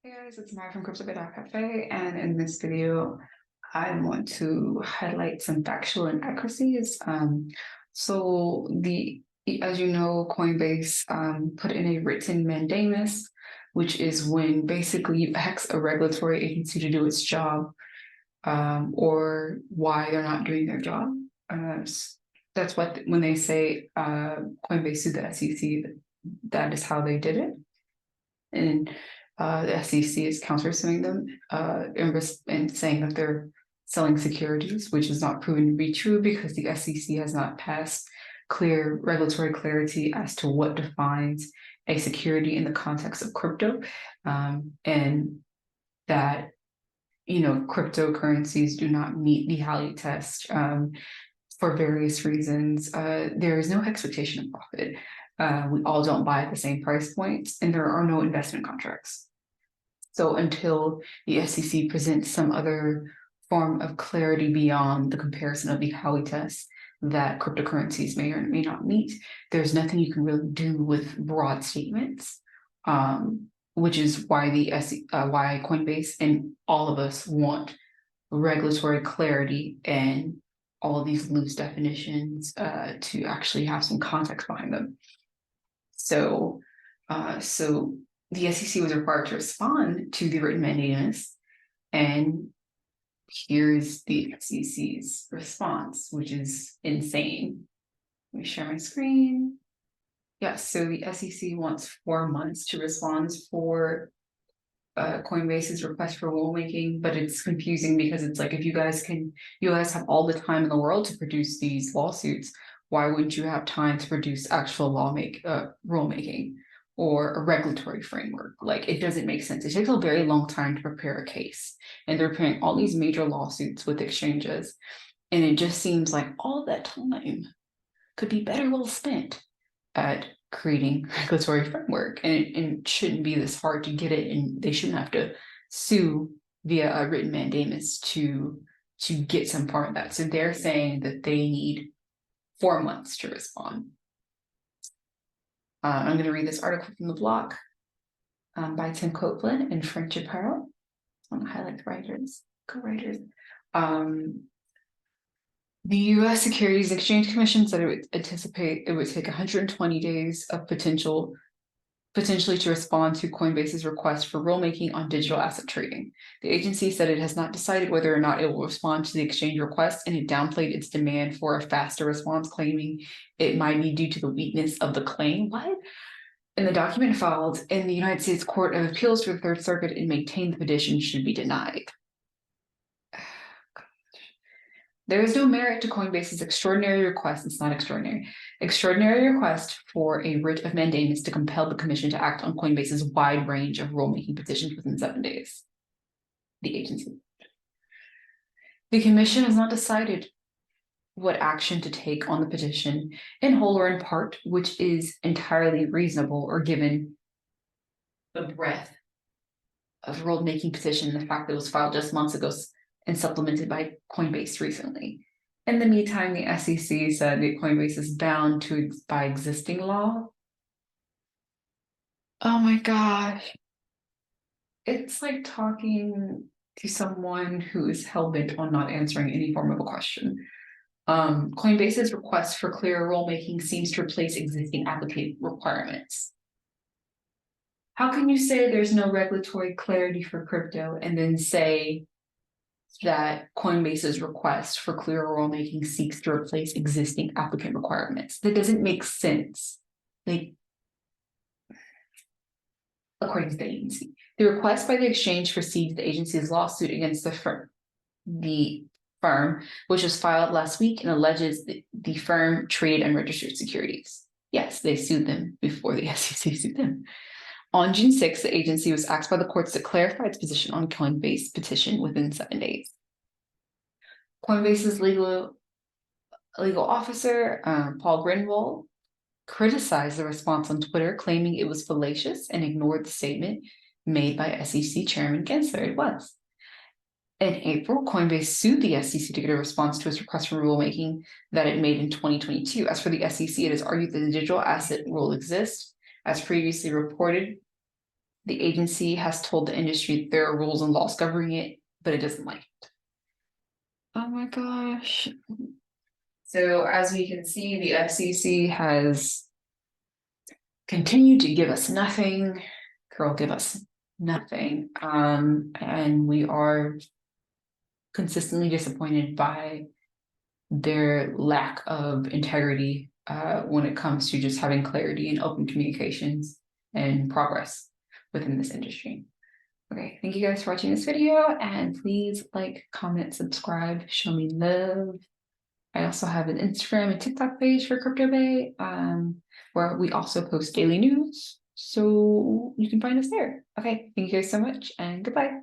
Hey guys, it's Maya from Cafe, and in this video, I want to highlight some factual inaccuracies. As you know, Coinbase put in a written mandamus, which is when basically you ask a regulatory agency to do its job, or why they're not doing their job. That's what when they say Coinbase sued the SEC, that is how they did it, and the SEC is countersuing them and saying that they're selling securities, which is not proven to be true because the SEC has not passed clear regulatory clarity as to what defines a security in the context of crypto, and that cryptocurrencies do not meet the Halley test for various reasons. There is no expectation of profit. We all don't buy at the same price points, and there are no investment contracts. So until the SEC presents some other form of clarity beyond the comparison of the Howey test that cryptocurrencies may or may not meet, there's nothing you can really do with broad statements, which is why why Coinbase and all of us want regulatory clarity and all of these loose definitions to actually have some context behind them. So the SEC was required to respond to the written mandamus, and here's the SEC's response, which is insane. Let me share my screen. Yes, so the SEC wants 4 months to respond for Coinbase's request for rulemaking, but it's confusing because it's like, if you guys have all the time in the world to produce these lawsuits, why wouldn't you have time to produce actual rulemaking or a regulatory framework? Like, it doesn't make sense. It takes a very long time to prepare a case, and they're preparing all these major lawsuits with exchanges, and it just seems like all that time could be better well spent at creating regulatory framework, and it shouldn't be this hard to get it, and they shouldn't have to sue via a written mandamus to get some part of that. So they're saying that they need 4 months to respond. I'm going to read this article from the blog by Tim Copeland and Frank Chaparro. I'm going to highlight the co-writers. The U.S. Securities and Exchange Commission said it would anticipate it would take 120 days of potentially to respond to Coinbase's request for rulemaking on digital asset trading. The agency said it has not decided whether or not it will respond to the exchange request, and it downplayed its demand for a faster response, claiming it might be due to the weakness of the claim. What? In the document filed in the United States Court of Appeals for the Third Circuit, it maintained the petition should be denied. There is no merit to Coinbase's extraordinary request. It's not extraordinary request for a writ of mandamus to compel the commission to act on Coinbase's wide range of rulemaking petitions within 7 days. The agency. The commission has not decided what action to take on the petition in whole or in part, which is entirely reasonable, or given the breadth of rulemaking petition, the fact that it was filed just months ago and supplemented by Coinbase recently. In the meantime, the SEC said that Coinbase is bound by existing law. Oh my gosh. It's like talking to someone who is hell-bent on not answering any form of a question. Coinbase's request for clearer rulemaking seems to replace existing applicant requirements. How can you say there's no regulatory clarity for crypto and then say that Coinbase's request for clearer rulemaking seeks to replace existing applicant requirements? That doesn't make sense. Like, according to the agency, the request by the exchange precedes the agency's lawsuit against the firm, which was filed last week and alleges that the firm traded unregistered securities. Yes, they sued them before the SEC sued them. On June 6th, the agency was asked by the courts to clarify its position on Coinbase petition within 7 days. Coinbase's legal officer, Paul Greenwald, criticized the response on Twitter, claiming it was fallacious and ignored the statement made by SEC Chairman Gensler. It was. In April, Coinbase sued the SEC to get a response to its request for rulemaking that it made in 2022. As for the SEC, it has argued that the digital asset rule exists. As previously reported, The agency has told the industry there are rules and laws governing it, but it doesn't like it. Oh my gosh. So as we can see, the FCC has continued to give us nothing. Girl, give us nothing. And we are consistently disappointed by their lack of integrity when it comes to just having clarity and open communications and progress within this industry. Okay, thank you guys for watching this video, and please like, comment, subscribe, show me love. I also have an Instagram and TikTok page for CryptoBay, where we also post daily news, so you can find us there. Okay, thank you guys so much, and goodbye.